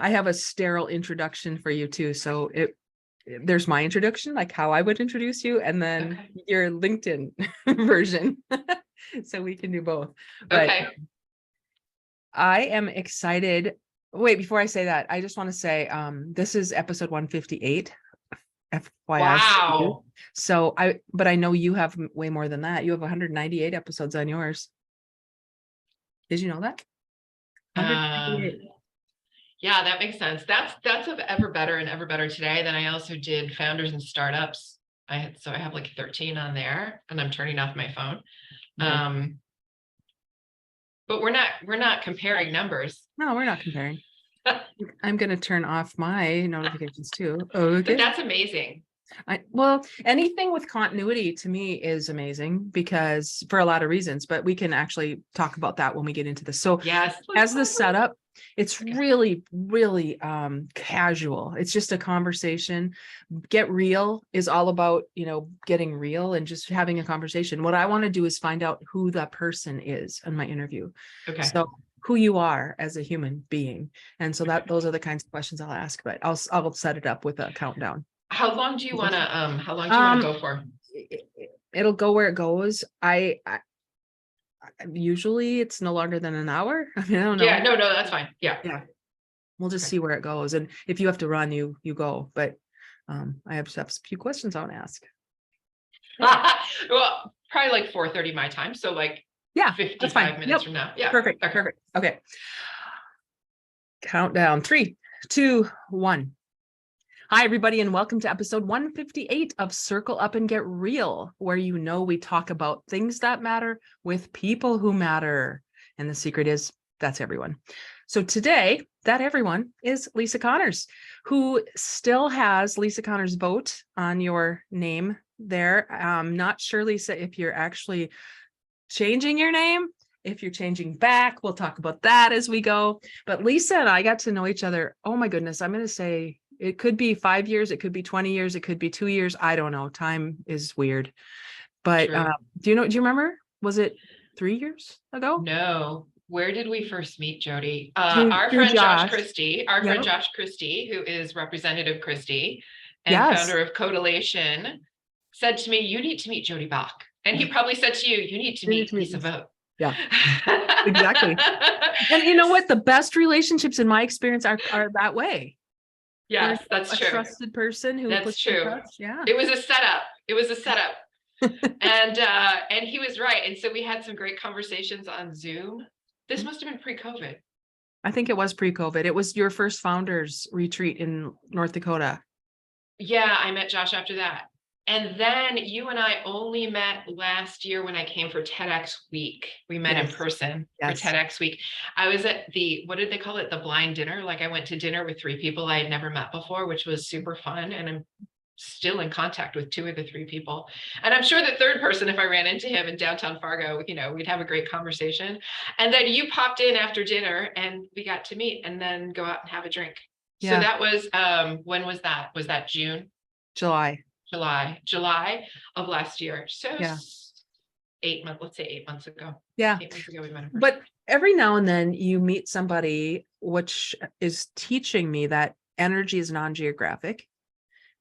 I have a sterile introduction for you too. So there's my introduction, like how I would introduce you, and then Okay. your LinkedIn version. So we can do both. But Okay. I am excited. Wait, before I say that, I just want to say this is episode 158. FYI. Wow. So but I know you have way more than that. You have 198 episodes on yours. Did you know that? Um, 198. yeah, that makes sense. That's of Ever Better and Ever Better Today. Then I also did Founders and Startups. So I have like 13 on there, and I'm turning off my phone. Okay. But we're not comparing numbers. No, we're not comparing. I'm going to turn off my notifications too. But Okay. that's amazing. Well, anything with continuity to me is amazing because for a lot of reasons, but we can actually talk about that when we get into this. So Yes. as the setup, it's Okay. really, really casual. It's just a conversation. Get Real is all about, getting real and just having a conversation. What I want to do is find out who the person is in my interview. Okay. So who you are as a human being. And so those are the kinds of questions I'll ask, but I'll set it up with a countdown. How long do you want to go for? It'll go where it goes. I usually it's no longer than an hour. I mean, I don't know. Yeah, no, that's fine. Yeah. We'll just see where it goes. And if you have to run, you go. But I have a few questions I want to ask. Well, probably like 4:30 my time. So like 55 minutes from now. Yeah. Perfect. Okay. Perfect. Okay. Countdown. 3, 2, 1. Hi, everybody, and welcome to episode 158 of Circle Up and Get Real, where we talk about things that matter with people who matter. And the secret is that's everyone. So today, that everyone is Lisa Connors, who still has Lisa Connors vote on your name there. I'm not sure, Lisa, if you're actually changing your name. If you're changing back, we'll talk about that as we go. But Lisa and I got to know each other. Oh my goodness. I'm going to say it could be 5 years. It could be 20 years. It could be 2 years. I don't know. Time is weird. But do you remember? Was it 3 years ago? No. Where did we first meet, Jody? Through our friend Josh. Christie, friend Josh Christie, who is Representative Christie and founder of Codilation, said to me, "You need to meet Jody Bach." And he probably said to you, "You need to meet Lisa Vogt." Yeah, exactly. And you know what? The best relationships in my experience are that way. Yes, that's true. A trusted person who that's true. Yeah. It was a setup. And he was right. And so we had some great conversations on Zoom. This must have been pre-COVID. I think it was pre-COVID. It was your first founders retreat in North Dakota. Yeah, I met Josh after that. And then you and I only met last year when I came for TEDx Week. We met in person for TEDx Week. I was at what did they call it? The blind dinner. Like I went to dinner with 3 people I had never met before, which was super fun. And I'm still in contact with 2 of the 3 people. And I'm sure the third person, if I ran into him in downtown Fargo, we'd have a great conversation. And then you popped in after dinner and we got to meet and then go out and have a drink. Yeah. So that was, when was that? Was that June? July of last year. So 8 months, let's say 8 months ago. Yeah. 8 months ago we met. But every now and then you meet somebody, which is teaching me that energy is non-geographic,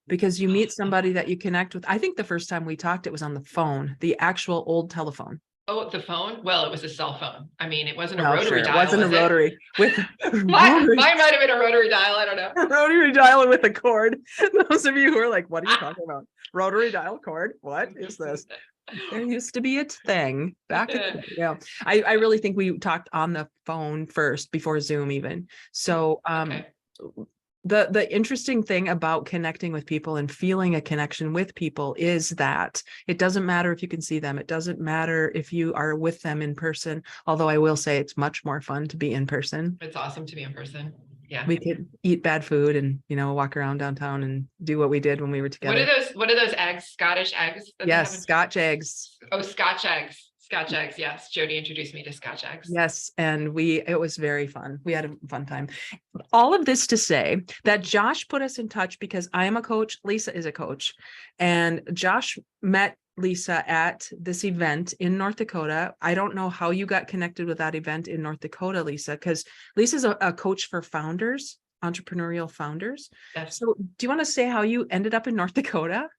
because you meet somebody that you connect with. I think the first time we talked, it was on the phone, the actual old telephone. Oh, the phone? Well, it was a cell phone. I mean, it wasn't a rotary dial. It wasn't a rotary. Mine might have been a rotary dial. I don't know. A rotary dial with a cord. Those of you who are like, what are you talking about? Rotary dial cord? What is this? There used to be a thing back. I really think we talked on the phone first before Zoom even. So the interesting thing about connecting with people and feeling a connection with people is that it doesn't matter if you can see them. It doesn't matter if you are with them in person. Although I will say it's much more fun to be in person. It's awesome to be in person. Yeah. We could eat bad food and, walk around downtown and do what we did when we were together. What are those eggs? Scottish eggs? Yes. Scotch eggs. Oh, Scotch eggs. Scotch eggs. Yes. Jody introduced me to Scotch eggs. Yes. And it was very fun. We had a fun time. All of this to say that Josh put us in touch because I am a coach. Lisa is a coach. And Josh met Lisa at this event in North Dakota. I don't know how you got connected with that event in North Dakota, Lisa, because Lisa's a coach for founders. entrepreneurial founders. Yes. So do you want to say how you ended up in North Dakota?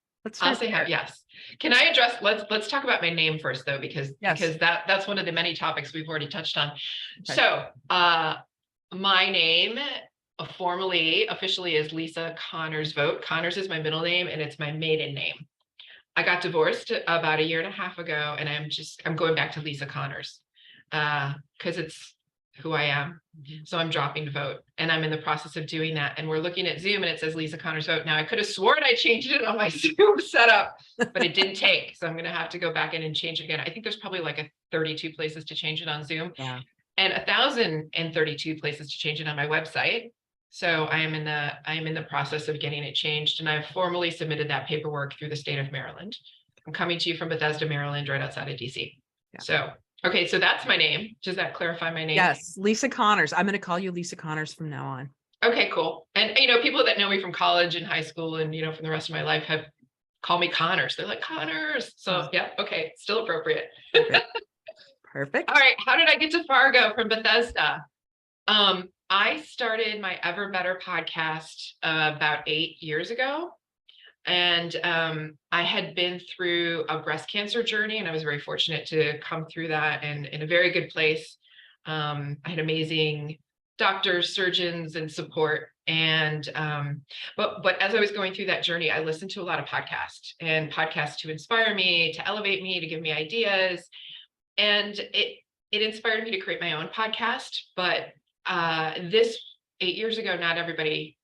I'll say how, yes. Can I address, let's talk about my name first though, because that's one of the many topics we've already touched on. Okay. So my name officially is Lisa Connors Vogt. Connors is my middle name and it's my maiden name. I got divorced about 1.5 years ago, and I'm going back to Lisa Connors because it's who I am. So I'm dropping Vogt, and I'm in the process of doing that. And we're looking at Zoom and it says Lisa Connors Vogt. Now I could have sworn I changed it on my Zoom setup, but it didn't take. So I'm going to have to go back in and change it again. I think there's probably like 32 places to change it on Zoom, and 1,032 places to change it on my website. So I am in the process of getting it changed, and I've formally submitted that paperwork through the state of Maryland. I'm coming to you from Bethesda, Maryland, right outside of DC. Yeah. So, okay, so that's my name. Does that clarify my name? Yes, Lisa Connors. I'm going to call you Lisa Connors from now on. Okay, cool. And people that know me from college and high school and from the rest of my life have called me Connors. They're like, Connors. So yeah, okay, still appropriate. Perfect. All right, how did I get to Fargo from Bethesda? I started my Ever Better podcast about 8 years ago. And I had been through a breast cancer journey, and I was very fortunate to come through that and in a very good place. I had amazing doctors, surgeons, and support. And but as I was going through that journey, I listened to a lot of podcasts to inspire me, to elevate me, to give me ideas. And it inspired me to create my own podcast. But this 8 years ago, not everybody,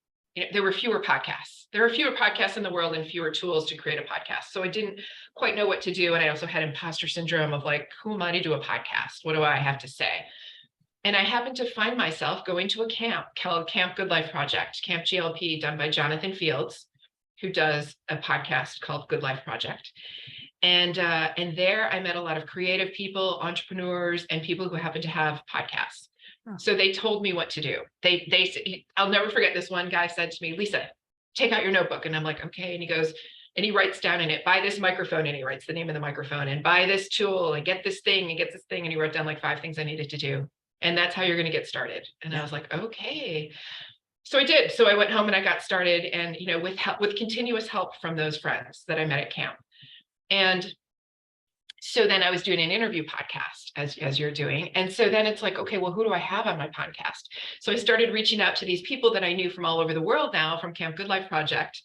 there were fewer podcasts. There are fewer podcasts in the world and fewer tools to create a podcast. So I didn't quite know what to do. And I also had imposter syndrome of like, who am I to do a podcast? What do I have to say? And I happened to find myself going to a camp called Camp Good Life Project, Camp GLP, done by Jonathan Fields, who does a podcast called Good Life Project. And there I met a lot of creative people, entrepreneurs, and people who happen to have podcasts. So they told me what to do. I'll never forget, this one guy said to me, Lisa, take out your notebook. And I'm like, okay. And he goes, and he writes down in it, buy this microphone. And he writes the name of the microphone, and buy this tool, and get this thing, and get this thing. And he wrote down like 5 things I needed to do. And that's how you're going to get started. And I was like, okay. So I did. So I went home and I got started, and, with continuous help from those friends that I met at camp. And so then I was doing an interview podcast as you're doing. And so then it's like, okay, well, who do I have on my podcast? So I started reaching out to these people that I knew from all over the world now from Camp Good Life Project.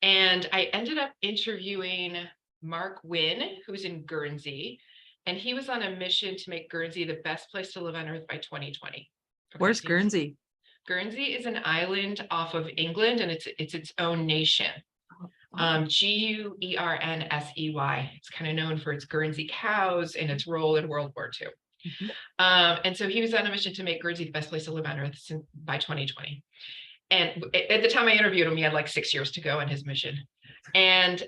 And I ended up interviewing Mark Wynn, who's in Guernsey. And he was on a mission to make Guernsey the best place to live on earth by 2020. Okay, where's Guernsey? Guernsey is an island off of England, and it's its own nation. Guernsey. It's kind of known for its Guernsey cows and its role in World War II. And so he was on a mission to make Guernsey the best place to live on earth by 2020. And at the time I interviewed him, he had like 6 years to go on his mission. And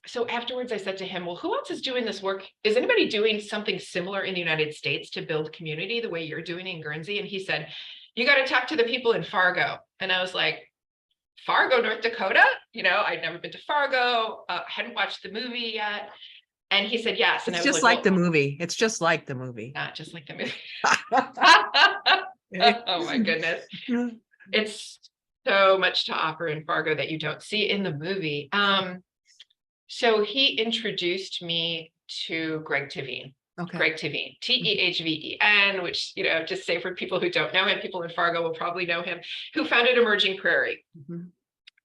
so afterwards I said to him, well, who else is doing this work? Is anybody doing something similar in the United States to build community the way you're doing in Guernsey? And he said, you got to talk to the people in Fargo. And I was like, Fargo, North Dakota? I'd never been to Fargo. I hadn't watched the movie yet. And he said, yes. And it's just like the movie. It's just like the movie. Not just like the movie. Oh my goodness. It's so much to offer in Fargo that you don't see in the movie. So he introduced me to Greg Tivine. Okay. Greg Tivine, Tehven, which, just say for people who don't know him, people in Fargo will probably know him, who founded Emerging Prairie.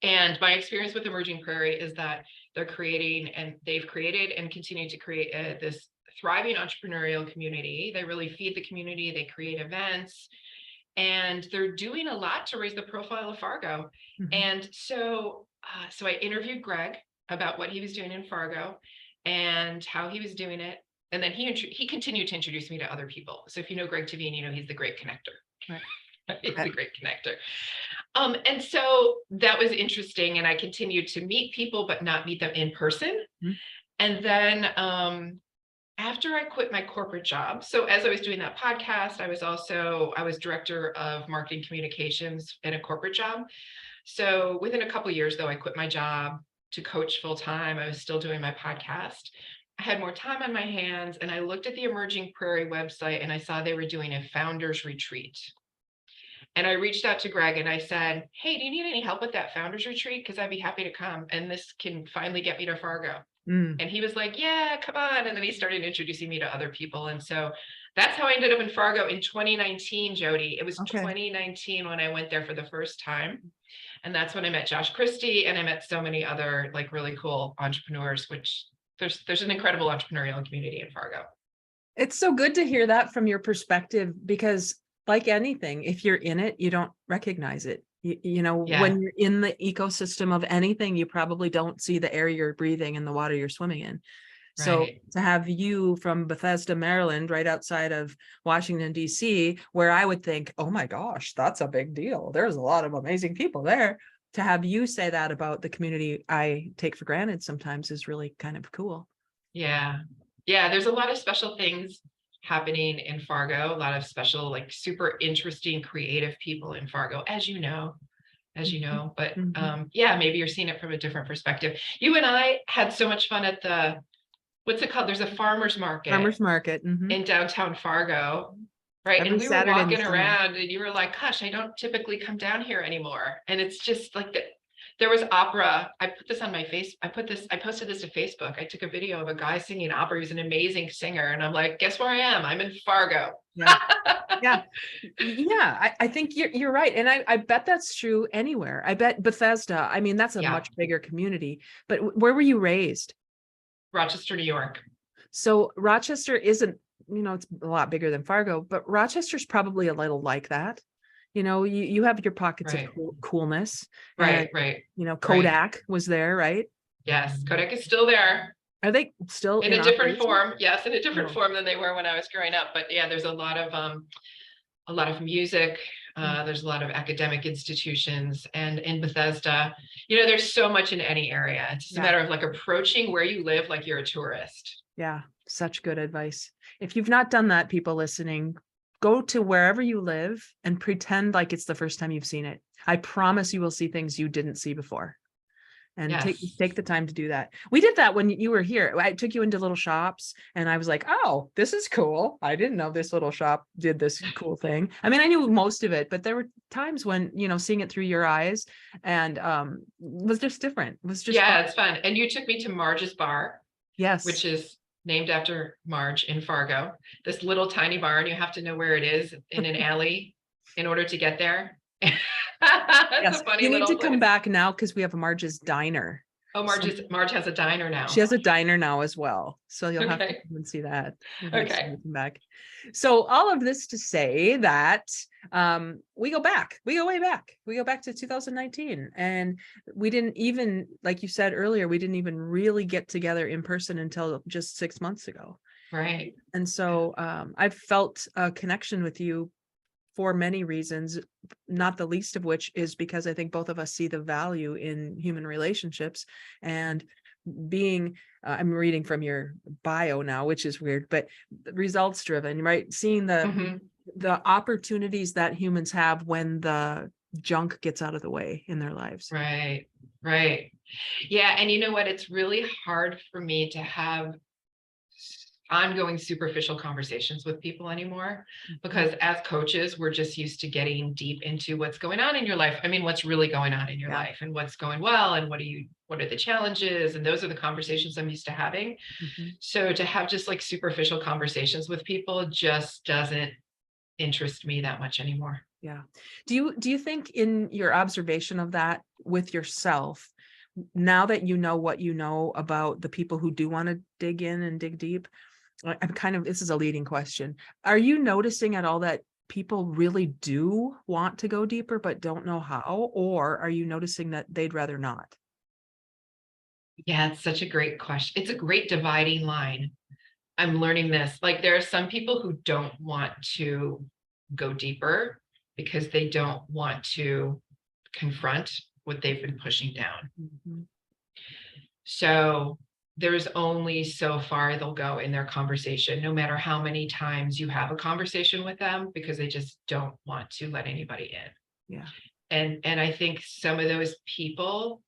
And my experience with Emerging Prairie is that they've created and continue to create this thriving entrepreneurial community. They really feed the community. They create events, and they're doing a lot to raise the profile of Fargo. And so I interviewed Greg about what he was doing in Fargo and how he was doing it. And then he continued to introduce me to other people. So if you know Greg Tivine, he's the great connector. Right. He's the great connector. And so that was interesting. And I continued to meet people, but not meet them in person. And then after I quit my corporate job, so as I was doing that podcast, I was director of marketing communications in a corporate job. So within a couple of years, though, I quit my job to coach full time. I was still doing my podcast. I had more time on my hands, and I looked at the Emerging Prairie website, and I saw they were doing a founders retreat. And I reached out to Greg and I said, hey, do you need any help with that founders retreat? Because I'd be happy to come. And this can finally get me to Fargo. And he was like, yeah, come on. And then he started introducing me to other people. And so that's how I ended up in Fargo in 2019, Jody. It was 2019 when I went there for the first time. And that's when I met Josh Christie, and I met so many other like really cool entrepreneurs, which there's an incredible entrepreneurial community in Fargo. It's so good to hear that from your perspective, because like anything, if you're in it, you don't recognize it. When you're in the ecosystem of anything, you probably don't see the air you're breathing and the water you're swimming in. So to have you from Bethesda, Maryland, right outside of Washington, D.C., where I would think, oh my gosh, that's a big deal. There's a lot of amazing people there. To have you say that about the community I take for granted sometimes is really kind of cool. Yeah. Yeah. There's a lot of special things happening in Fargo, a lot of special, like super interesting, creative people in Fargo, as you know. But yeah, maybe you're seeing it from a different perspective. You and I had so much fun at the, what's it called? There's a farmer's market in downtown Fargo, right? Every and we Saturday were walking around and you were like, gosh, I don't typically come down here anymore. And it's just like there was opera. I put this on my face. I posted this to Facebook. I took a video of a guy singing opera. He was an amazing singer. And I'm like, guess where I am? I'm in Fargo. Yeah. I think you're right. And I bet that's true anywhere. I bet Bethesda, I mean, that's a much bigger community, but where were you raised? Rochester, New York. So Rochester isn't, it's a lot bigger than Fargo, but Rochester's probably a little like that. You have your pockets of coolness. Right. Kodak was there, right? Yes. Kodak is still there. Are they still in a different form? Yes, in a different form than they were when I was growing up. But yeah, there's a lot of music. There's a lot of academic institutions, and in Bethesda, there's so much in any area. It's just a matter of like approaching where you live like you're a tourist. Yeah, such good advice. If you've not done that, people listening, go to wherever you live and pretend like it's the first time you've seen it. I promise you will see things you didn't see before. And take the time to do that. We did that when you were here. I took you into little shops and I was like, oh, this is cool. I didn't know this little shop did this cool thing. I mean, I knew most of it, but there were times when, seeing it through your eyes and was just different. It was just fun. It's fun. And you took me to Marge's Bar. Yes. Which is named after Marge in Fargo. This little tiny bar, and you have to know where it is in an alley in order to get there. Yes. You need to come back now because we have Marge's Diner. Oh, Marge has a diner now. She has a diner now as well. So you'll have to come and see that. Okay. Back. So all of this to say that we go way back. We go back to 2019. And we didn't even, like you said earlier, we didn't even really get together in person until just 6 months ago. Right. And so I've felt a connection with you for many reasons, not the least of which is because I think both of us see the value in human relationships and being, I'm reading from your bio now, which is weird, but results driven, right? Seeing the opportunities that humans have when the junk gets out of the way in their lives. Right. Yeah. And you know what? It's really hard for me to have ongoing superficial conversations with people anymore, because as coaches, we're just used to getting deep into what's going on in your life. I mean, what's really going on in your life and what's going well and what are the challenges? And those are the conversations I'm used to having. So to have just like superficial conversations with people just doesn't interest me that much anymore. Yeah. Do you think in your observation of that with yourself, now that you know what you know about the people who do want to dig in and dig deep, this is a leading question. Are you noticing at all that people really do want to go deeper, but don't know how? Or are you noticing that they'd rather not? Yeah, it's such a great question. It's a great dividing line. I'm learning this. Like there are some people who don't want to go deeper because they don't want to confront what they've been pushing down. So there's only so far they'll go in their conversation, no matter how many times you have a conversation with them, because they just don't want to let anybody in. Yeah. And I think some of those people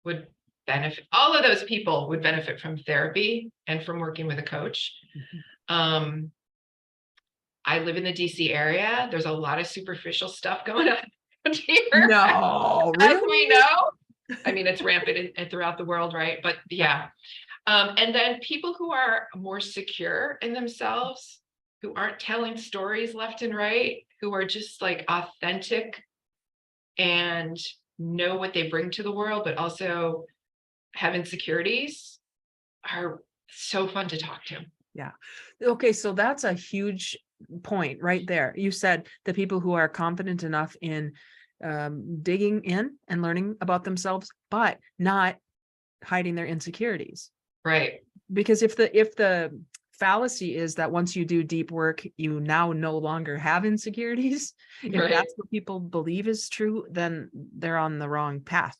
would benefit, all of those people would benefit from therapy and from working with a coach. I I live in the DC area. There's a lot of superficial stuff going on around here. No, As really? we know. I mean, it's rampant throughout the world, right? But yeah. And then people who are more secure in themselves, who aren't telling stories left and right, who are just like authentic and know what they bring to the world, but also have insecurities, are so fun to talk to. Yeah. Okay, so that's a huge point right there. You said the people who are confident enough in digging in and learning about themselves, but not hiding their insecurities. Right. Because if the fallacy is that once you do deep work, you now no longer have insecurities, if Right. that's what people believe is true, then they're on the wrong path.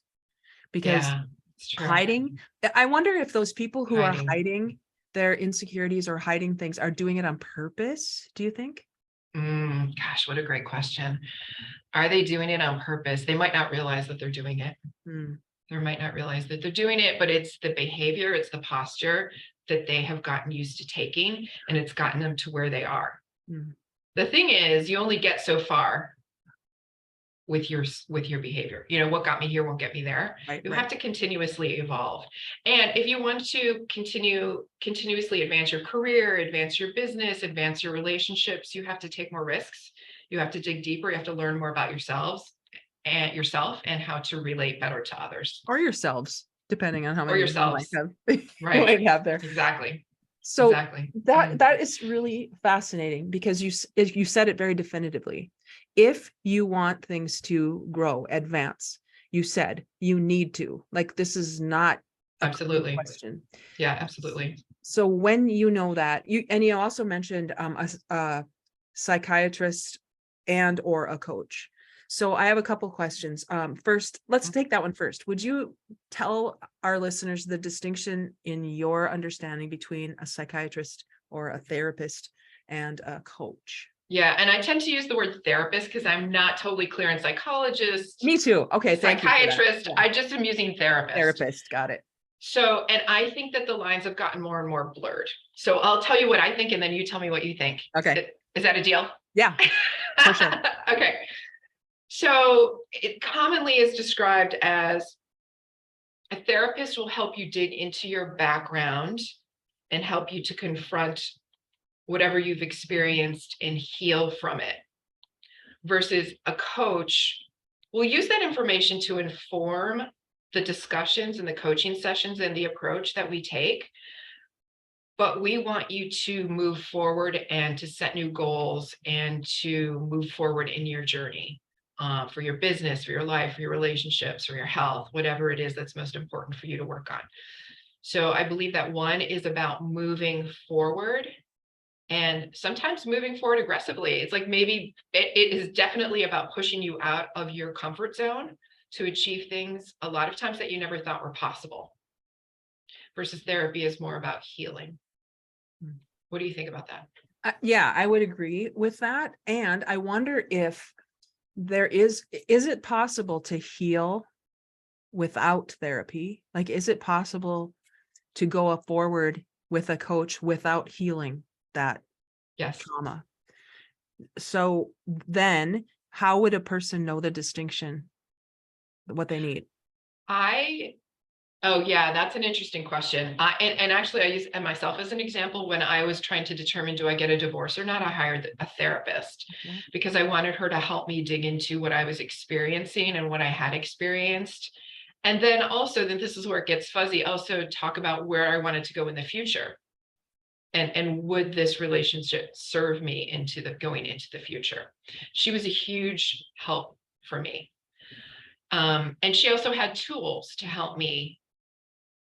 Because Yeah, it's true. hiding, I wonder if those people who are Hiding. hiding their insecurities or hiding things are doing it on purpose, do you think? Gosh, what a great question. Are they doing it on purpose? They might not realize that they're doing it. They might not realize that they're doing it, but it's the behavior, it's the posture that they have gotten used to taking, and it's gotten them to where they are. The thing is, you only get so far with your behavior. You know, what got me here won't get me there. Right, You right. have to continuously evolve. And if you want to continuously advance your career, advance your business, advance your relationships, you have to take more risks. You have to dig deeper. You have to learn more about yourself and how to relate better to others. Or yourselves, depending on how Or many you yourselves. might Right. have there. Exactly. So Exactly. that is really fascinating because you said it very definitively. If you want things to grow, advance, you said you need to. Like, this is not a Absolutely. question. Yeah, absolutely. So when you know that, you also mentioned a psychiatrist and or a coach. So I have a couple questions. First, let's take that one first. Would you tell our listeners the distinction in your understanding between a psychiatrist or a therapist and a coach? Yeah, and I tend to use the word therapist because I'm not totally clear on psychologist. Me too. Okay, thank you. Psychiatrist. Yeah. I just am using therapist. Therapist, got it. So, and I think that the lines have gotten more and more blurred. So I'll tell you what I think, and then you tell me what you think. Okay. Is that a deal? Yeah, for sure. Okay. So it commonly is described as a therapist will help you dig into your background and help you to confront whatever you've experienced and heal from it. Versus a coach will use that information to inform the discussions and the coaching sessions and the approach that we take. But we want you to move forward and to set new goals and to move forward in your journey. For your business, for your life, for your relationships, for your health, whatever it is that's most important for you to work on. So I believe that one is about moving forward, and sometimes moving forward aggressively. It's like maybe it is definitely about pushing you out of your comfort zone to achieve things a lot of times that you never thought were possible. Versus therapy is more about healing. What do you think about that? Yeah, I would agree with that. And I wonder if there is it possible to heal without therapy? Like, is it possible to go forward with a coach without healing that trauma? So then how would a person know the distinction, what they need? Oh yeah, that's an interesting question. And actually I use myself as an example. When I was trying to determine, do I get a divorce or not, I hired a therapist because I wanted her to help me dig into what I was experiencing and what I had experienced. And then also, then this is where it gets fuzzy, also talk about where I wanted to go in the future. And would this relationship serve me going into the future? She was a huge help for me. And she also had tools to help me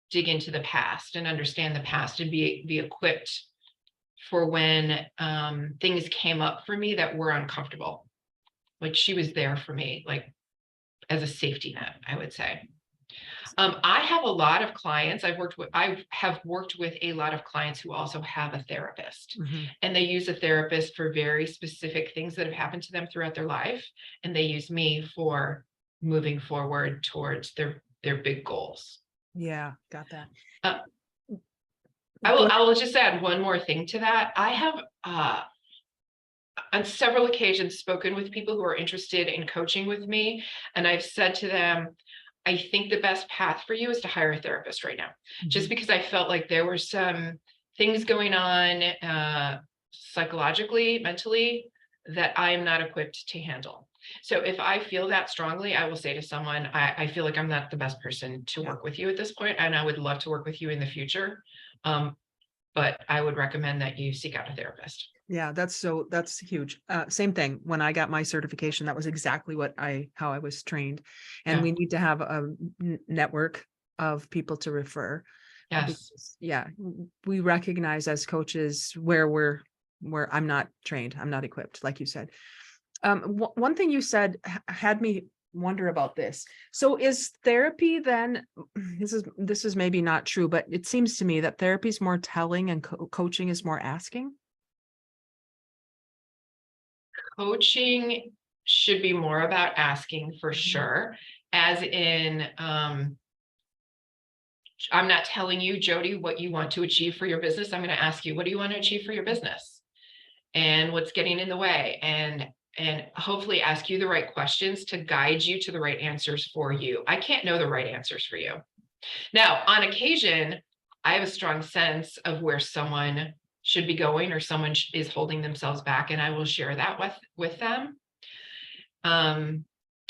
dig into the past and understand the past and be equipped for when things came up for me that were uncomfortable. Like, she was there for me, like as a safety net, I would say. I have a lot of clients I have worked with a lot of clients who also have a therapist, and they use a therapist for very specific things that have happened to them throughout their life. And they use me for moving forward towards their big goals. Yeah, got that. I will just add one more thing to that. I have on several occasions spoken with people who are interested in coaching with me. And I've said to them, I think the best path for you is to hire a therapist right now, just because I felt like there were some things going on psychologically, mentally, that I am not equipped to handle. So if I feel that strongly, I will say to someone, I feel like I'm not the best person to work with you at this point, and I would love to work with you in the future. But I would recommend that you seek out a therapist. Yeah, that's huge. Same thing. When I got my certification, that was exactly how I was trained. And Yeah. we need to have a network of people to refer. Yes. We recognize as coaches where I'm not trained, I'm not equipped, like you said. One thing you said had me wonder about this. So is therapy then, this is maybe not true, but it seems to me that therapy is more telling and coaching is more asking. Coaching should be more about asking for sure, as in, I'm not telling you, Jody, what you want to achieve for your business. I'm going to ask you, what do you want to achieve for your business? And what's getting in the way? And hopefully ask you the right questions to guide you to the right answers for you. I can't know the right answers for you. Now, on occasion, I have a strong sense of where someone should be going or someone is holding themselves back, and I will share that with them.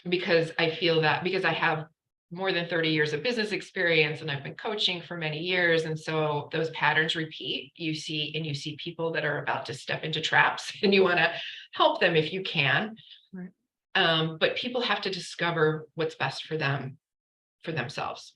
Because I feel that because I have more than 30 years of business experience and I've been coaching for many years. And so those patterns repeat. You see people that are about to step into traps and you want to help them if you can. Right. But people have to discover what's best for them, for themselves.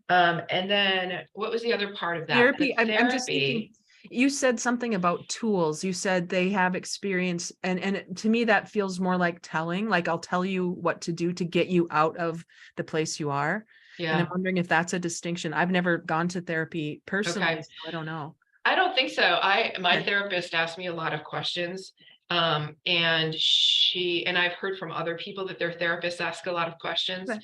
And then what was the other part of that? Therapy. The I'm just thinking, you said something about tools. You said they have experience, and to me that feels more like telling, like I'll tell you what to do to get you out of the place you are. Yeah. And I'm wondering if that's a distinction. I've never gone to therapy personally, Okay. so I don't know. I don't think so. My therapist asked me a lot of questions. And I've heard from other people that their therapists ask a lot of questions. Okay.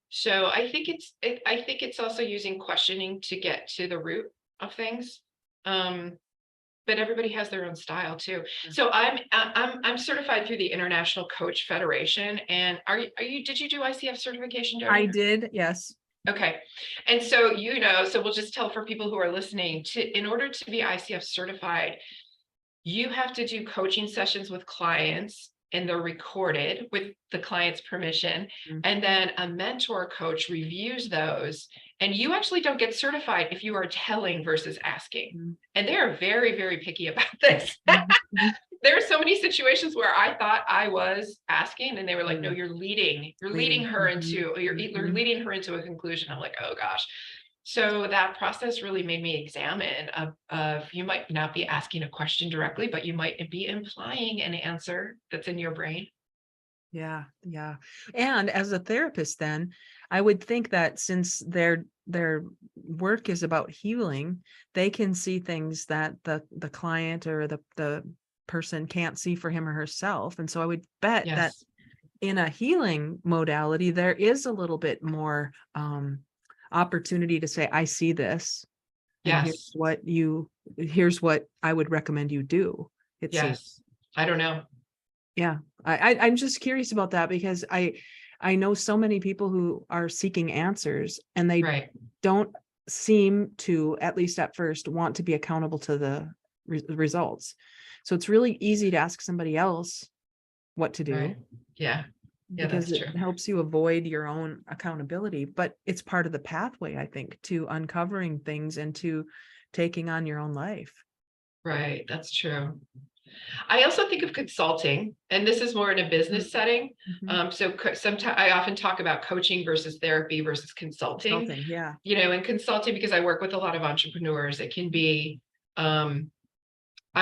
So I think it's also using questioning to get to the root of things. But everybody has their own style too. So I'm certified through the International Coach Federation. And did you do ICF certification, Jody? I did, yes. Okay. And so, so we'll just tell for people who are listening in order to be ICF certified, you have to do coaching sessions with clients, and they're recorded with the client's permission. And then a mentor coach reviews those. And you actually don't get certified if you are telling versus asking. And they are very, very picky about this. There are so many situations where I thought I was asking and they were like, no, you're leading her into, you're leading her into a conclusion. I'm like, oh gosh. So that process really made me examine you might not be asking a question directly, but you might be implying an answer that's in your brain. Yeah. And as a therapist, then I would think that since their work is about healing, they can see things that the client or the person can't see for him or herself. And so I would bet that in a healing modality, there is a little bit more opportunity to say, I see this. And here's what I would recommend you do. I don't know. Yeah. I'm just curious about that because I know so many people who are seeking answers and they don't seem to, at least at first, want to be accountable to the results. So it's really easy to ask somebody else what to do. Right. Yeah. Because it helps you avoid your own accountability, but it's part of the pathway, I think, to uncovering things and to taking on your own life. Right. That's true. I also think of consulting, and this is more in a business setting. So sometimes I often talk about coaching versus therapy versus consulting. In consulting, because I work with a lot of entrepreneurs, it can be, I'm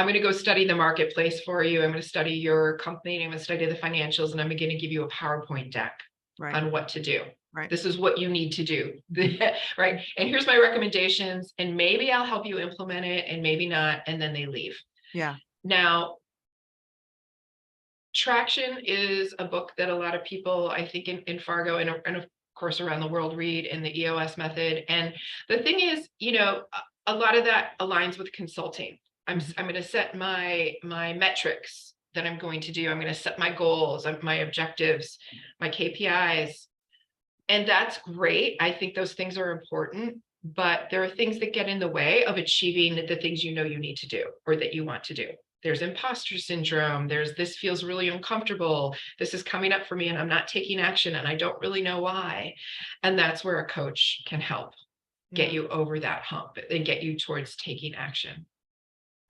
going to go study the marketplace for you. I'm going to study your company. And I'm going to study the financials, and I'm going to give you a PowerPoint deck on what to do. Right. This is what you need to do. Right. And here's my recommendations. And maybe I'll help you implement it and maybe not. And then they leave. Yeah. Now, Traction is a book that a lot of people, I think, in Fargo and of course around the world read, in the EOS method. And the thing is, a lot of that aligns with consulting. I'm going to set my metrics that I'm going to do. I'm going to set my goals, my objectives, my KPIs. And that's great. I think those things are important, but there are things that get in the way of achieving the things you know you need to do or that you want to do. There's imposter syndrome. There's this feels really uncomfortable. This is coming up for me and I'm not taking action and I don't really know why. And that's where a coach can help get you over that hump and get you towards taking action.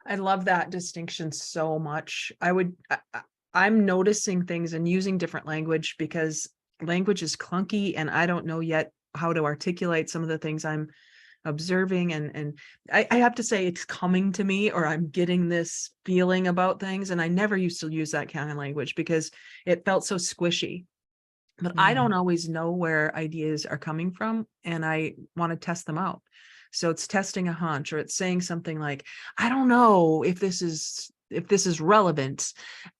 I love that distinction so much. I'm noticing things and using different language because language is clunky and I don't know yet how to articulate some of the things I'm observing. And I have to say it's coming to me, or I'm getting this feeling about things. And I never used to use that kind of language because it felt so squishy. But I don't always know where ideas are coming from and I want to test them out. So it's testing a hunch, or it's saying something like, I don't know if this is relevant.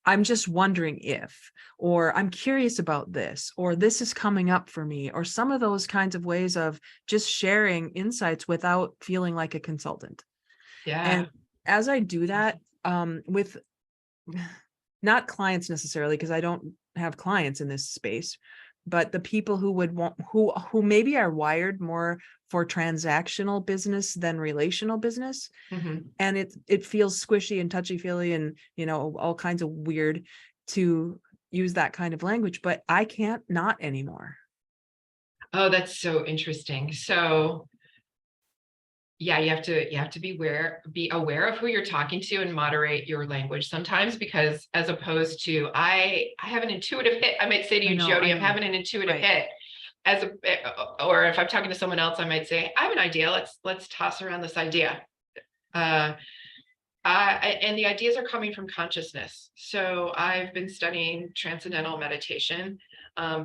I'm just wondering if, or I'm curious about this, or this is coming up for me, or some of those kinds of ways of just sharing insights without feeling like a consultant. Yeah. And as I do that, with not clients necessarily, because I don't have clients in this space, but the people who would want, who maybe are wired more for transactional business than relational business. And it feels squishy and touchy-feely and, all kinds of weird to use that kind of language, but I can't not anymore. Oh, that's so interesting. So yeah, you have to be aware of who you're talking to and moderate your language sometimes, because as opposed to, I have an intuitive hit. I might say to you, Jody, I'm having an intuitive hit. Or if I'm talking to someone else, I might say, I have an idea. Let's toss around this idea. And the ideas are coming from consciousness. So I've been studying transcendental meditation.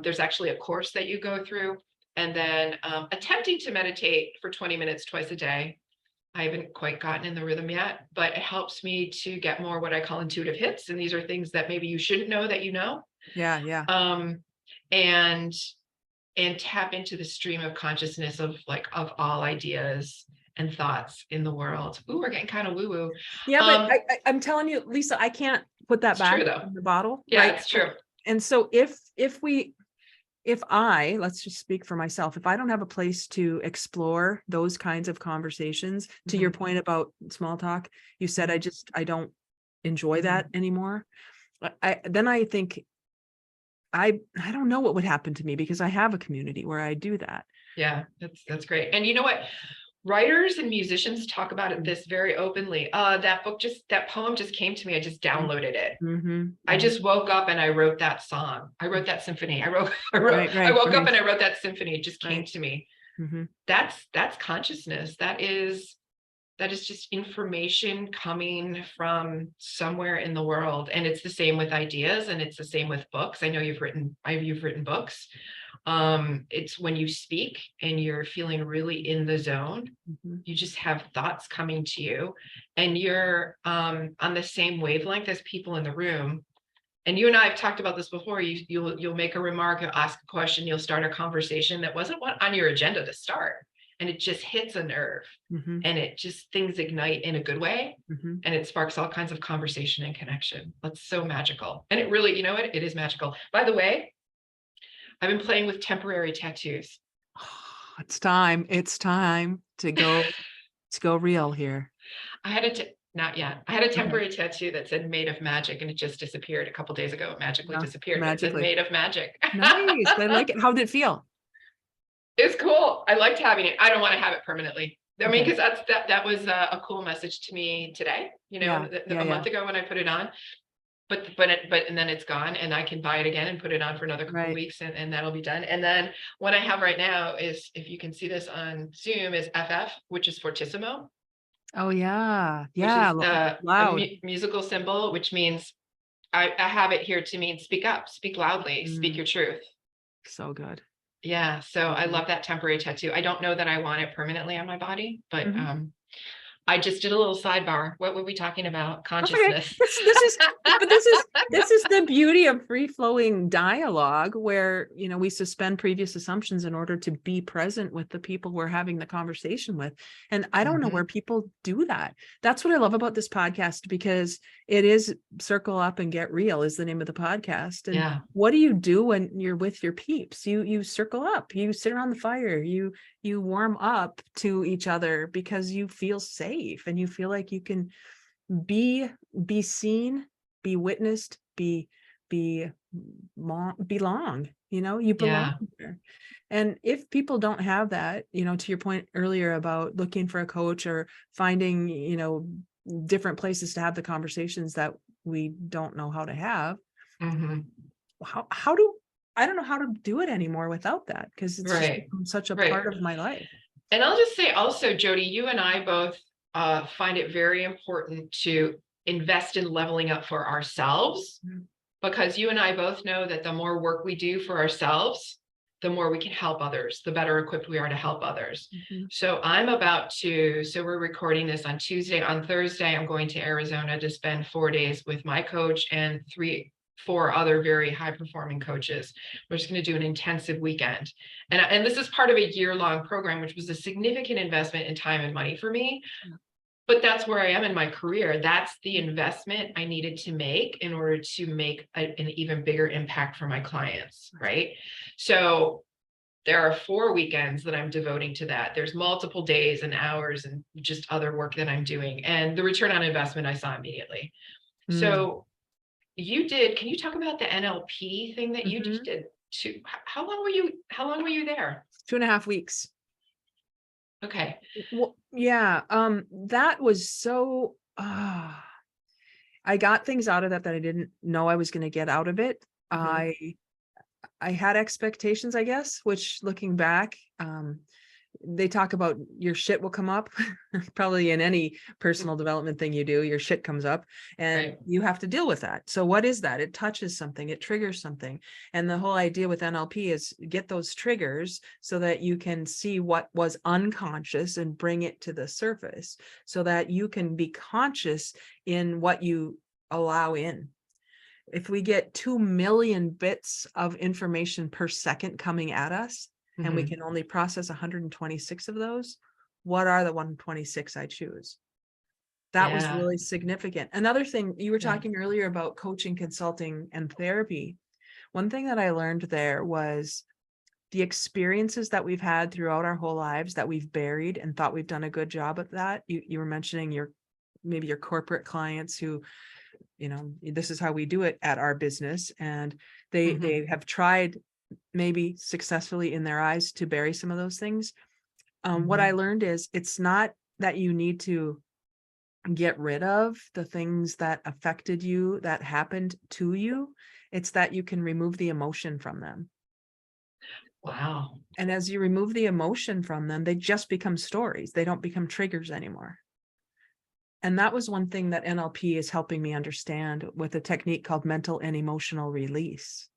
There's actually a course that you go through, and then attempting to meditate for 20 minutes twice a day. I haven't quite gotten in the rhythm yet, but it helps me to get more what I call intuitive hits. And these are things that maybe you shouldn't know that you know. Yeah. And tap into the stream of consciousness of all ideas and thoughts in the world. Ooh, we're getting kind of woo-woo. Yeah, but I'm telling you, Lisa, I can't put that back in the bottle. Yeah, right? It's true. And so if let's just speak for myself, if I don't have a place to explore those kinds of conversations, to your point about small talk, you said, I don't enjoy that anymore. Then I think I don't know what would happen to me, because I have a community where I do that. Yeah, that's great. And you know what? Writers and musicians talk about this very openly. That poem just came to me. I just downloaded it. I just woke up and I wrote that song. I wrote that symphony. I woke up and I wrote that symphony. It just came to me. That's consciousness. That is just information coming from somewhere in the world. And it's the same with ideas, and it's the same with books. I know you've written books. It's when you speak and you're feeling really in the zone, you just have thoughts coming to you, and you're on the same wavelength as people in the room. And you and I have talked about this before. You'll make a remark, you'll ask a question, you'll start a conversation that wasn't on your agenda to start. And it just hits a nerve, and it just, things ignite in a good way, and it sparks all kinds of conversation and connection. That's so magical. And it really, it is magical. By the way, I've been playing with temporary tattoos. Oh, it's time to go real here. Not yet. I had a temporary tattoo that said "Made of Magic," and it just disappeared a couple days ago. It magically disappeared. It said "Made of Magic." Nice. I like it. How did it feel? It's cool. I liked having it. I don't want to have it permanently. I mean, because that was a cool message to me today. A month ago when I put it on. But and then it's gone, and I can buy it again and put it on for another couple of weeks, and that'll be done. And then what I have right now is, if you can see this on Zoom, is FF, which is fortissimo. Oh yeah. Loud. A musical symbol, which means I have it here to mean speak up, speak loudly, speak your truth. So good. Yeah. So I love that temporary tattoo. I don't know that I want it permanently on my body, but I just did a little sidebar. What were we talking about? Okay. Consciousness. This is the beauty of free flowing dialogue where, we suspend previous assumptions in order to be present with the people we're having the conversation with. And I don't know where people do that. That's what I love about this podcast, because it is Circle Up and Get Real is the name of the podcast. And what do you do when you're with your peeps? You circle up, you sit around the fire, you warm up to each other because you feel safe and you feel like you can be seen, be witnessed, belong, you belong there. And if people don't have that, to your point earlier about looking for a coach or finding, different places to have the conversations that we don't know how to have, I don't know how to do it anymore without that, because it's just become such a part of my life. And I'll just say also, Jody, you and I both find it very important to invest in leveling up for ourselves, because you and I both know that the more work we do for ourselves, the more we can help others, the better equipped we are to help others. So we're recording this on Tuesday. On Thursday, I'm going to Arizona to spend 4 days with my coach and 4 other very high performing coaches. We're just going to do an intensive weekend. And this is part of a year-long program, which was a significant investment in time and money for me. But that's where I am in my career. That's the investment I needed to make in order to make an even bigger impact for my clients, right? So there are 4 weekends that I'm devoting to that. There's multiple days and hours and just other work that I'm doing. And the return on investment I saw immediately. So can you talk about the NLP thing that you just did? How long were you there? 2.5 weeks. Okay. Well, yeah. That was so, I got things out of that I didn't know I was going to get out of it. I had expectations, I guess, which looking back, they talk about your shit will come up. Probably in any personal development thing you do, your shit comes up and you have to deal with that. So what is that? It touches something, it triggers something. And the whole idea with NLP is get those triggers so that you can see what was unconscious and bring it to the surface so that you can be conscious in what you allow in. If we get 2 million bits of information per second coming at us, and we can only process 126 of those, what are the 126 I choose? That was really significant. Another thing, you were talking earlier about coaching, consulting, and therapy. One thing that I learned there was the experiences that we've had throughout our whole lives that we've buried and thought we've done a good job at that. You were mentioning maybe your corporate clients who, this is how we do it at our business. And they have tried maybe successfully in their eyes to bury some of those things. What I learned is it's not that you need to get rid of the things that affected you, that happened to you. It's that you can remove the emotion from them. Wow. And as you remove the emotion from them, they just become stories. They don't become triggers anymore. And that was one thing that NLP is helping me understand with a technique called mental and emotional release.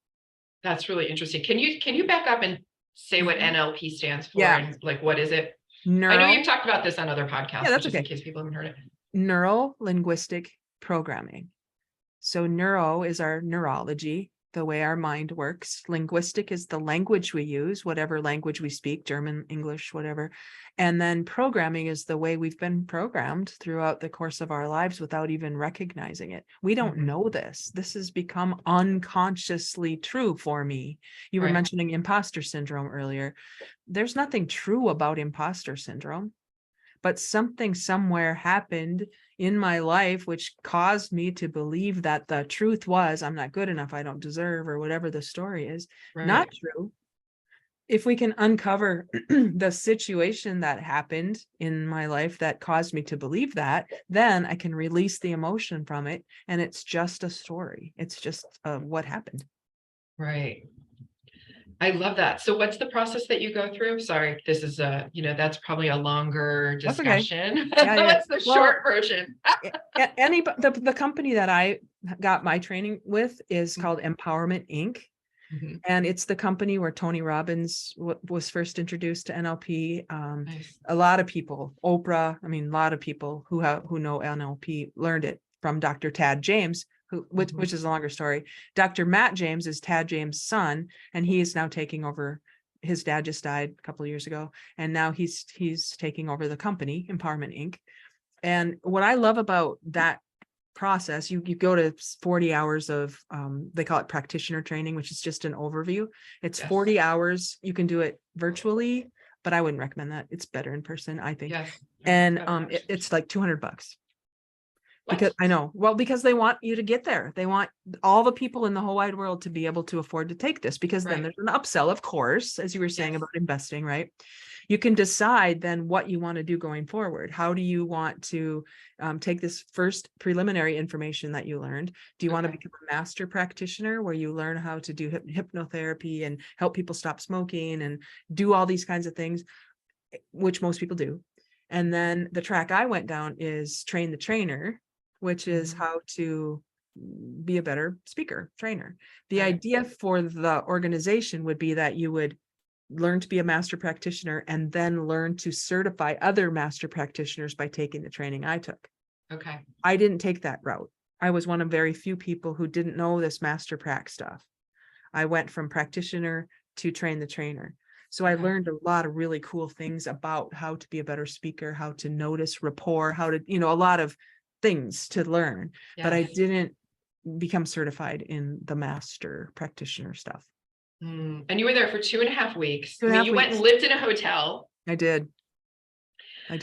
That's really interesting. Can you back up and say what NLP stands for and like what is it? I know you've talked about this on other podcasts. Yeah, that's okay. In case people haven't heard it. Neuro-linguistic programming. So neuro is our neurology, the way our mind works. Linguistic is the language we use, whatever language we speak, German, English, whatever. And then programming is the way we've been programmed throughout the course of our lives without even recognizing it. We don't know this. This has become unconsciously true for me. You were mentioning imposter syndrome earlier. There's nothing true about imposter syndrome, but something somewhere happened in my life which caused me to believe that the truth was I'm not good enough, I don't deserve, or whatever the story is. Not true. If we can uncover the situation that happened in my life that caused me to believe that, then I can release the emotion from it. And it's just a story. It's just what happened. Right. I love that. So what's the process that you go through? Sorry, this is that's probably a longer discussion. That's okay. That's the short version. The company that I got my training with is called Empowerment Inc. Mhm. And it's the company where Tony Robbins was first introduced to NLP. Nice. A lot of people, Oprah, a lot of people who know NLP learned it from Dr. Tad James, which is a longer story. Dr. Matt James is Tad James' son, and he is now taking over. His dad just died a couple of years ago, and now he's taking over the company, Empowerment Inc. And what I love about that process, you go to 40 hours of they call it practitioner training, which is just an overview. It's 40 hours. You can do it virtually, but I wouldn't recommend that. It's better in person, I think. Yes. And it's like $200. Because I know, well, because they want you to get there. They want all the people in the whole wide world to be able to afford to take this, because then there's an upsell, of course, as you were saying about investing, right? You can decide then what you want to do going forward. How do you want to take this first preliminary information that you learned? Do you want to become a master practitioner where you learn how to do hypnotherapy and help people stop smoking and do all these kinds of things, which most people do? And then the track I went down is train the trainer, which is how to be a better speaker, trainer. The idea for the organization would be that you would learn to be a master practitioner and then learn to certify other master practitioners by taking the training I took. Okay. I didn't take that route. I was one of very few people who didn't know this master prac stuff. I went from practitioner to train the trainer. So I learned a lot of really cool things about how to be a better speaker, how to notice rapport, how to, a lot of things to learn, but I didn't become certified in the master practitioner stuff. And you were there for 2.5 weeks. You went and weeks. lived in a hotel. I did. I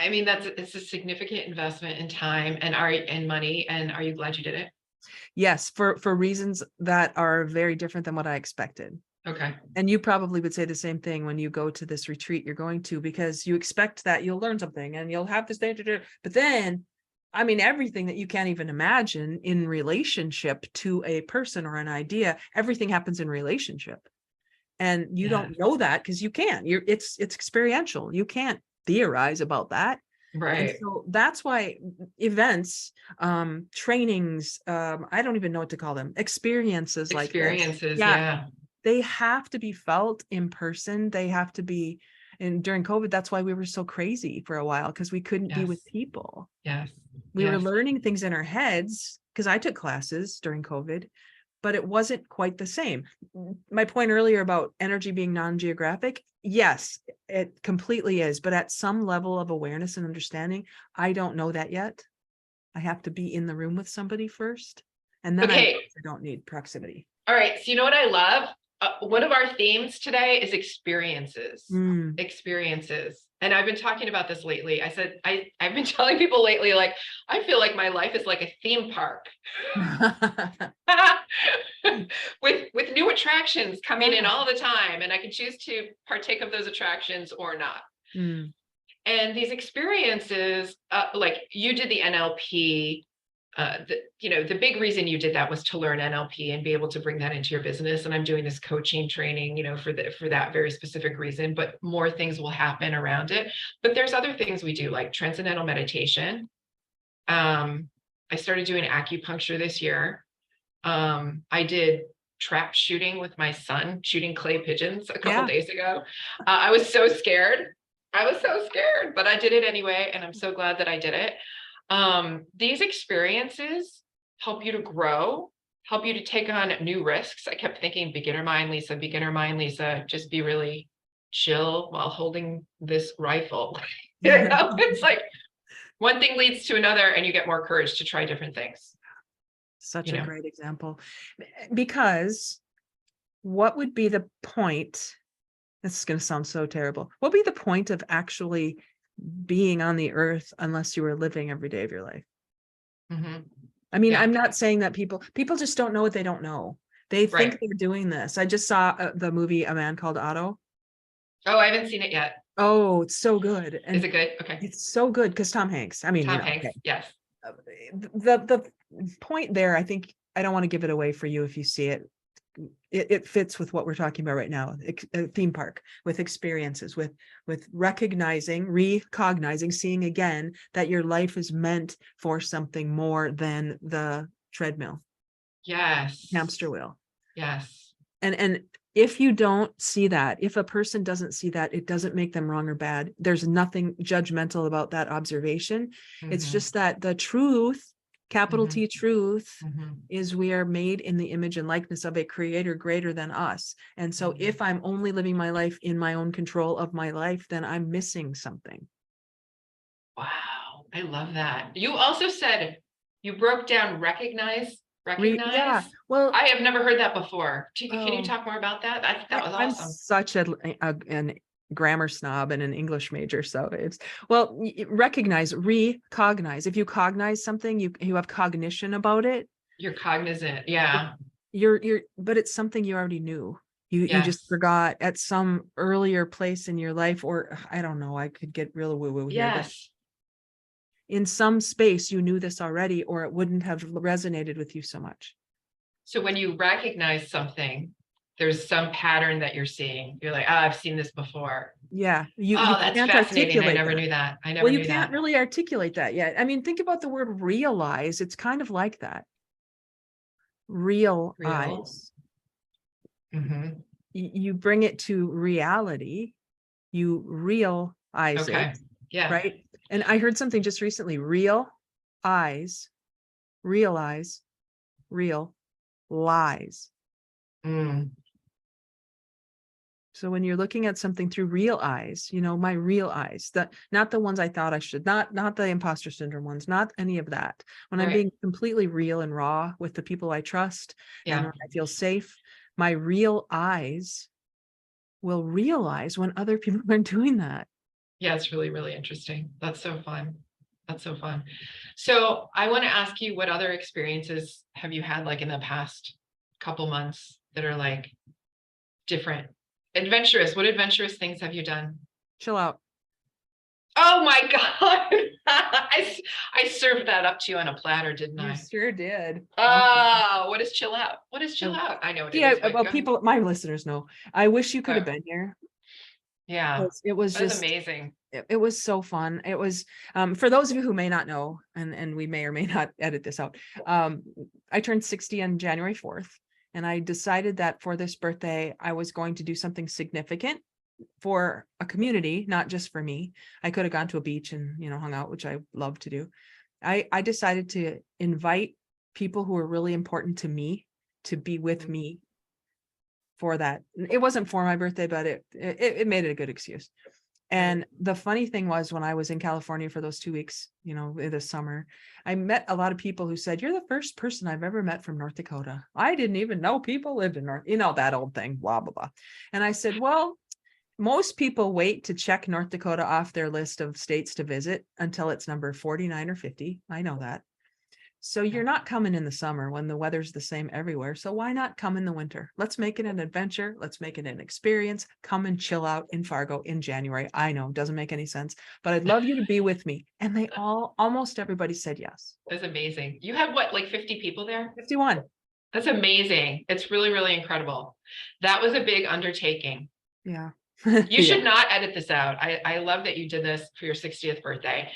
mean, it's a significant investment in time and money. And are you glad you did it? Yes, for reasons that are very different than what I expected. Okay. And you probably would say the same thing when you go to this retreat you're going to, because you expect that you'll learn something and you'll have this day to do, but then everything that you can't even imagine in relationship to a person or an idea, everything happens in relationship. And you don't know that because you can't. It's experiential. You can't theorize about that. Right. And so that's why events, trainings, I don't even know what to call them, experiences like this. Yeah. They have to be felt in person. They have to be, and during COVID, that's why we were so crazy for a while, because we couldn't be with people. Yes. We were learning things in our heads, because I took classes during COVID, but it wasn't quite the same. My point earlier about energy being non-geographic, yes, it completely is. But at some level of awareness and understanding, I don't know that yet. I have to be in the room with somebody first. And then I don't need proximity. All right. So you know what I love? One of our themes today is experiences. Experiences. And I've been talking about this lately. I said, I've been telling people lately, like, I feel like my life is like a theme park with new attractions coming in all the time. And I can choose to partake of those attractions or not. And these experiences, like you did the NLP, the big reason you did that was to learn NLP and be able to bring that into your business. And I'm doing this coaching training, for that very specific reason, but more things will happen around it. But there's other things we do, like transcendental meditation. I started doing acupuncture this year. I did trap shooting with my son, shooting clay pigeons a couple days ago. I was so scared. But I did it anyway. And I'm so glad that I did it. These experiences help you to grow, help you to take on new risks. I kept thinking beginner mind, Lisa, just be really chill while holding this rifle. It's like one thing leads to another and you get more courage to try different things. Such a great example, because what would be the point? This is going to sound so terrible. What would be the point of actually being on the earth unless you were living every day of your life? I'm not saying that people just don't know what they don't know. They think they're doing this. I just saw the movie A Man Called Otto. Oh, I haven't seen it yet. Oh, it's so good. And is it good? Okay. It's so good because Tom Hanks. Tom Hanks. Yes. The point there, I think, I don't want to give it away for you if you see it. It fits with what we're talking about right now. A theme park with experiences, with recognizing, seeing again that your life is meant for something more than the treadmill. Yes. Hamster wheel. Yes. And if you don't see that, if a person doesn't see that, it doesn't make them wrong or bad. There's nothing judgmental about that observation. It's just that the truth, capital T truth, is we are made in the image and likeness of a creator greater than us. And so if I'm only living my life in my own control of my life, then I'm missing something. Wow, I love that. You also said you broke down recognize. Yeah. Well, I have never heard that before. Can you talk more about that? I think that was I'm awesome. such an grammar snob and an English major. So it's, well, recognize, recognize. If you cognize something, you have cognition about it. You're cognizant. Yeah. But it's something you already knew. You Yes. just forgot at some earlier place in your life, or I don't know, I could get real woo-woo here. But Yes. in some space, you knew this already, or it wouldn't have resonated with you so much. So when you recognize something, there's some pattern that you're seeing. You're like, oh, I've seen this before. Yeah. That's can't fascinating. I articulate never that. knew that. I never Well, knew you can't that. really articulate that yet. I mean, think about the word realize. It's kind of like that. Realize. You bring it to reality. You realize it. Yeah. Right. And I heard something just recently. Real eyes, realize, real lies. So when you're looking at something through real eyes, my real eyes, not the ones I thought I should, not the imposter syndrome ones, not any of that. When I'm being completely real and raw with the people I trust, and when I feel safe, my real eyes will realize when other people aren't doing that. Yeah, it's really, really interesting. That's so fun. That's so fun. So I want to ask you, what other experiences have you had like in the past couple months that are like different? Adventurous. What adventurous things have you done? Chill out. Oh my God. I served that up to you on a platter, didn't I? You sure did. Oh, what is chill out? What is chill out? I know what it is. Yeah, well, people, my listeners know. I wish you could have been here. Yeah. It was just amazing. It was so fun. It was, for those of you who may not know, and we may or may not edit this out. I turned 60 on January 4th, and I decided that for this birthday, I was going to do something significant for a community, not just for me. I could have gone to a beach and, hung out, which I love to do. I decided to invite people who are really important to me to be with me for that. It wasn't for my birthday, but it made it a good excuse. And the funny thing was, when I was in California for those 2 weeks, this summer, I met a lot of people who said, you're the first person I've ever met from North Dakota. I didn't even know people lived in North, that old thing, blah, blah, blah. And I said, well, most people wait to check North Dakota off their list of states to visit until it's number 49 or 50. I know that. So you're not coming in the summer when the weather's the same everywhere. So why not come in the winter? Let's make it an adventure. Let's make it an experience. Come and chill out in Fargo in January. I know, doesn't make any sense, but I'd love you to be with me. And they almost everybody said yes. That's amazing. You have what, like 50 people there? 51. That's amazing. It's really, really incredible. That was a big undertaking. Yeah. You should not edit this out. I love that you did this for your 60th birthday.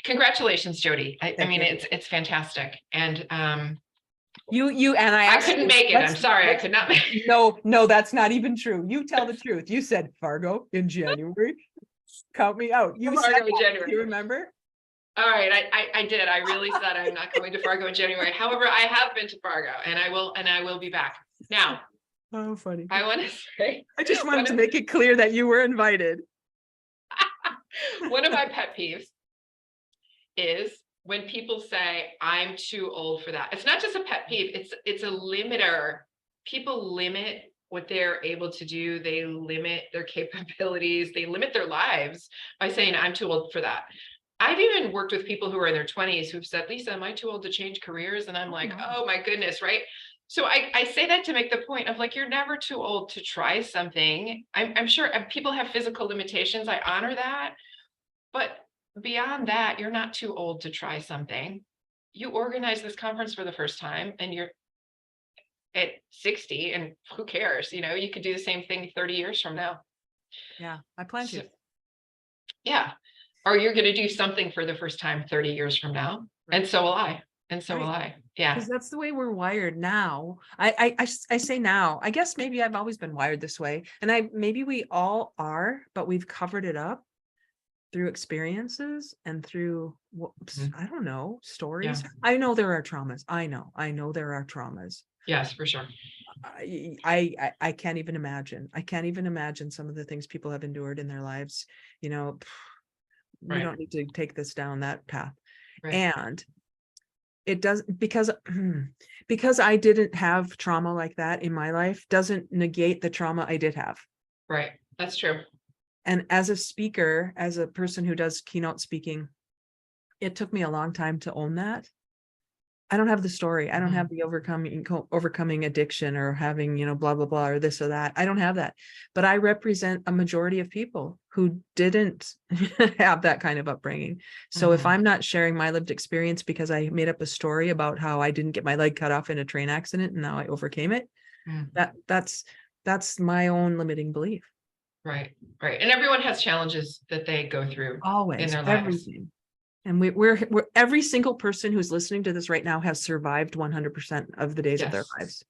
Congratulations, Jody. I mean, it's fantastic. And you and I couldn't make it. I'm sorry, I could not make it. No, that's not even true. You tell the truth. You said Fargo in January. Count me out. You said Fargo in January. You remember? All right, I did. I really said I'm not going to Fargo in January. However, I have been to Fargo, and I will be back. Now, oh, funny. I want to say, I just wanted to make it clear that you were invited. One of my pet peeves is when people say I'm too old for that. It's not just a pet peeve, it's a limiter. People limit what they're able to do. They limit their capabilities. They limit their lives by saying I'm too old for that. I've even worked with people who are in their 20s who've said, Lisa, am I too old to change careers? And I'm like, oh my goodness, right? So I say that to make the point of like, you're never too old to try something. I'm sure people have physical limitations. I honor that. But beyond that, you're not too old to try something. You organize this conference for the first time and you're at 60 and who cares? You could do the same thing 30 years from now. Yeah, I plan to. Yeah. Or you're going to do something for the first time 30 years from now. Right. And so will I. And so will I. Yeah. Because that's the way we're wired now. I say now, I guess maybe I've always been wired this way. And maybe we all are, but we've covered it up through experiences and through I don't know, stories. Yeah. I know there are traumas. I know there are traumas. Yes, for sure. I can't even imagine. I can't even imagine some of the things people have endured in their lives. We Right. don't need to take this down that path. Right. And it does, because I didn't have trauma like that in my life doesn't negate the trauma I did have. Right. That's true. And as a speaker, as a person who does keynote speaking, it took me a long time to own that. I don't have the story. I don't have the overcoming addiction or having, blah, blah, blah, or this or that. I don't have that. But I represent a majority of people who didn't have that kind of upbringing. So if I'm not sharing my lived experience because I made up a story about how I didn't get my leg cut off in a train accident and now I overcame it, that's my own limiting belief. Right. Right. And everyone has challenges that they go through Always, in their lives. everything. And we're every single person who's listening to this right now has survived 100% of the days of their lives.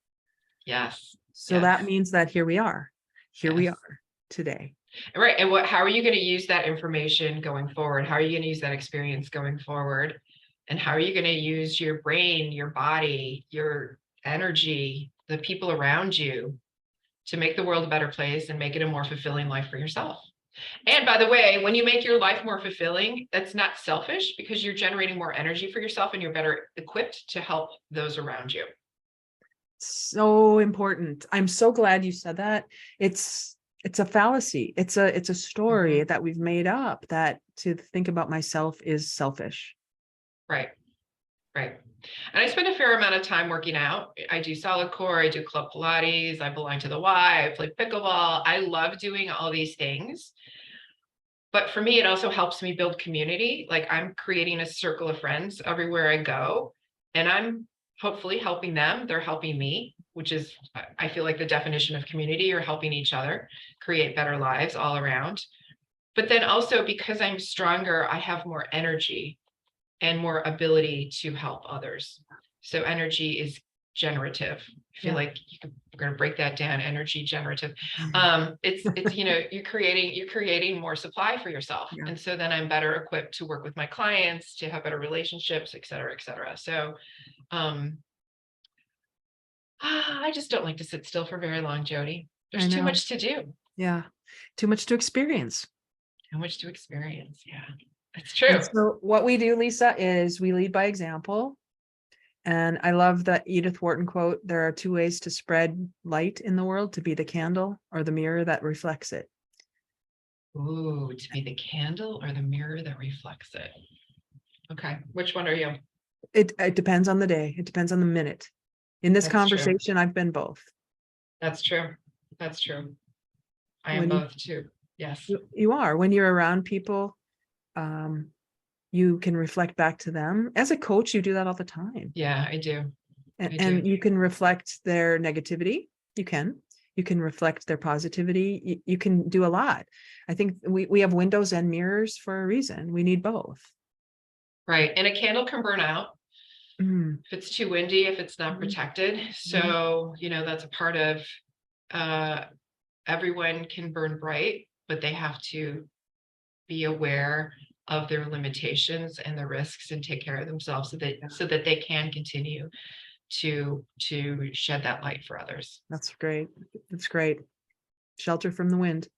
Yes. So that means that here we are today. Right. And how are you going to use that information going forward? How are you going to use that experience going forward? And how are you going to use your brain, your body, your energy, the people around you to make the world a better place and make it a more fulfilling life for yourself? And by the way, when you make your life more fulfilling, that's not selfish because you're generating more energy for yourself and you're better equipped to help those around you. So important. I'm so glad you said that. It's a fallacy. It's a story that we've made up, that to think about myself is selfish. Right. Right. And I spend a fair amount of time working out. I do solid core, I do club Pilates, I belong to the Y, I play pickleball. I love doing all these things. But for me, it also helps me build community. Like I'm creating a circle of friends everywhere I go, and I'm hopefully helping them. They're helping me, which is, I feel like the definition of community, or helping each other create better lives all around. But then also because I'm stronger, I have more energy and more ability to help others. So energy is generative. I feel like we're going to break that down. Energy generative. It's you're creating more supply for yourself. And so then I'm better equipped to work with my clients, to have better relationships, et cetera, et cetera. So I just don't like to sit still for very long, Jody. There's too much to do. Yeah. Too much to experience. Too much to experience. Yeah. That's true. And so what we do, Lisa, is we lead by example. And I love the Edith Wharton quote, there are two ways to spread light in the world, to be the candle or the mirror that reflects it. Ooh, to be the candle or the mirror that reflects it. Okay. Which one are you? It depends on the day. It depends on the minute. In this conversation, I've been both. That's true. That's true. I am both too. Yes. You are. When you're around people, you can reflect back to them. As a coach, you do that all the time. Yeah, I do. And you can reflect their negativity. You can reflect their positivity. You can do a lot. I think we have windows and mirrors for a reason. We need both. Right. And a candle can burn out if it's too windy, if it's not protected. So, that's a part of everyone can burn bright, but they have to be aware of their limitations and the risks and take care of themselves so that they can continue to shed that light for others. That's great. That's great. Shelter from the wind.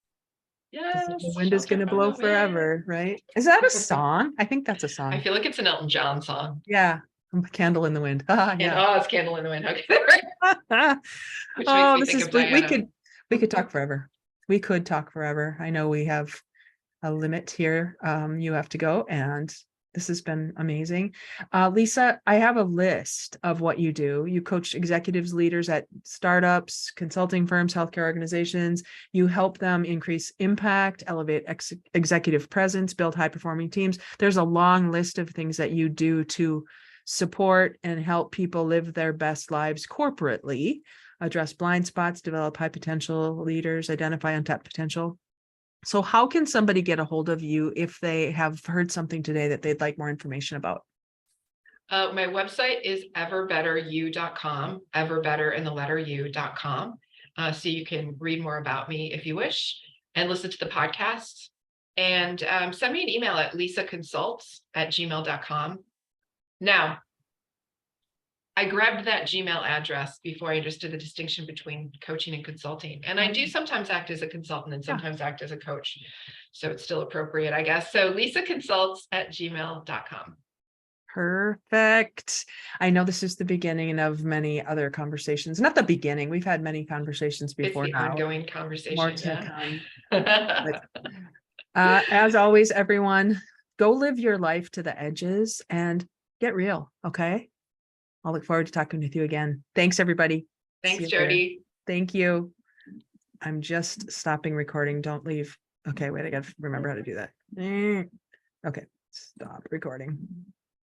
Yes. The wind is going to blow forever, right? Is that a song? I think that's a song. I feel like it's an Elton John song. Yeah. Candle in the wind. Yeah. It's Candle in the Wind. Okay. We could talk forever. We could talk forever. I know we have a limit here. You have to go, and this has been amazing. Lisa, I have a list of what you do. You coach executives, leaders at startups, consulting firms, healthcare organizations. You help them increase impact, elevate executive presence, build high-performing teams. There's a long list of things that you do to support and help people live their best lives corporately, address blind spots, develop high potential leaders, identify untapped potential. So how can somebody get a hold of you if they have heard something today that they'd like more information about? My website is everbetteru.com, everbetter in the letter u.com. So you can read more about me if you wish and listen to the podcasts. And send me an email at lisaconsults@gmail.com. Now, I grabbed that Gmail address before I understood the distinction between coaching and consulting. And I do sometimes act as a consultant and sometimes act as a coach. So it's still appropriate, I guess. So lisaconsults@gmail.com. Perfect. I know this is the beginning of many other conversations. Not the beginning. We've had many conversations before It's the now. ongoing conversation. More to come. As always, everyone, go live your life to the edges and get real. Okay. I'll look forward to talking with you again. Thanks, everybody. Thanks, Jody. Thank you. I'm just stopping recording. Don't leave. Okay, wait, I got to remember how to do that. Okay, stop recording.